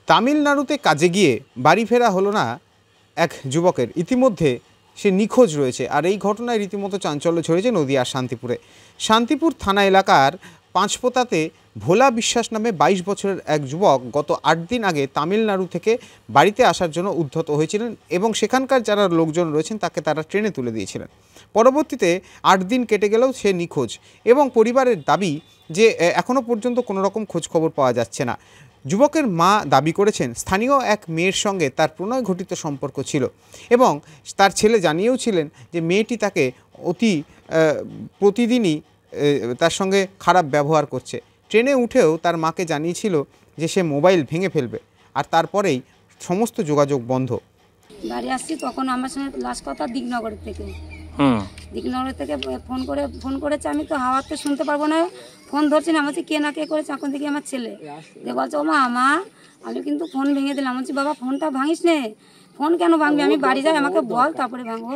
তামিলনাড়ুতে কাজে গিয়ে বাড়ি ফেরা হলো না এক যুবকের। ইতিমধ্যে সে নিখোঁজ রয়েছে। আর এই ঘটনায় রীতিমতো চাঞ্চল্য ছড়িয়েছে নদিয়ার শান্তিপুরে। শান্তিপুর থানা এলাকার পাঁচপোতাতে ভোলা বিশ্বাস নামে 22 বছরের এক যুবক গত 8 দিন আগে তামিলনাড়ু থেকে বাড়িতে আসার জন্য উদ্ধত হয়েছিলেন এবং সেখানকার যারা লোকজন রয়েছেন তাকে তারা ট্রেনে তুলে দিয়েছিলেন। পরবর্তীতে 8 দিন কেটে গেলেও সে নিখোঁজ এবং পরিবারের দাবি যে এখনও পর্যন্ত কোনো রকম খোঁজখবর পাওয়া যাচ্ছে না। যুবকের মা দাবি করেছেন স্থানীয় এক মেয়ের সঙ্গে তার প্রণয় ঘটিত সম্পর্ক ছিল এবং তার ছেলে জানিয়েওছিলেন যে মেয়েটি তাকে প্রতিদিনই তার সঙ্গে খারাপ ব্যবহার করছে। ট্রেনে উঠেও তার মাকে জানিয়েছিল যে সে মোবাইল ভেঙে ফেলবে, আর তারপরেই সমস্ত যোগাযোগ বন্ধ। বাড়ি আসছি তখন আমার সঙ্গে লাস্ট কথা দিকনগর থেকে ফোন করেছে। আমি তো হাওয়াতে শুনতে পারবো না, ফোন ধরছি না। আমার কে না কে করেছে, এখন থেকে আমার ছেলে যে বলছে ও মা আমি কিন্তু ফোন ভেঙে দিলাম। বলছি বাবা ফোনটা ভাঙিস নে, ফোন কেন ভাঙবি, আমি বাড়ি যাই আমাকে বল তারপরে ভাঙবো।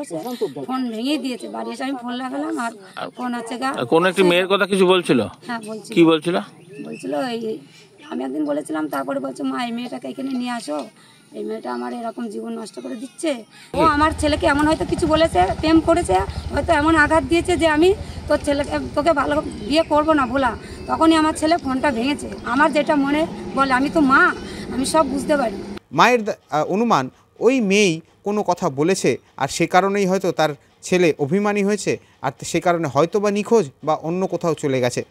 ফোন ভেঙেই দিয়েছে। বাড়ি এসে আমি ফোন লাগালাম আর ফোন আছে গা। কোন একটি মেয়ের কথা কিছু বলছিল? হ্যাঁ বলছিল। কি বলছিল? এই আমি একদিন বলেছিলাম, তারপরে বলছে মা এই মেয়েটাকে এখানে নিয়ে আসো, এই মেয়েটা আমার এরকম জীবন নষ্ট করে দিচ্ছে। ও আমার ছেলেকে এমন হয়তো কিছু বলেছে, প্রেম করেছে, হয়তো এমন আঘাত দিয়েছে যে আমি তোকে ভালো বিয়ে করবো না বলা, তখনই আমার ছেলে ফোনটা ভেঙেছে। আমার যেটা মনে বলে, আমি তো মা, আমি সব বুঝতে পারি। মায়ের অনুমান ওই মেয়েই কোনো কথা বলেছে, আর সে কারণেই হয়তো তার ছেলে অভিমানী হয়েছে, আর সে কারণে হয়তো বা নিখোঁজ বা অন্য কোথাও চলে গেছে।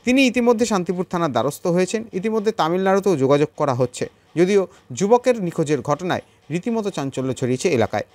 তিনি ইতিমধ্যে শান্তিপুর থানার দ্বারস্থ হয়েছেন। ইতিমধ্যে তামিলনাড়ুতেও যোগাযোগ করা হচ্ছে, যদিও যুবকের নিখোঁজের ঘটনায় রীতিমতো চাঞ্চল্য ছড়িয়েছে এলাকায়।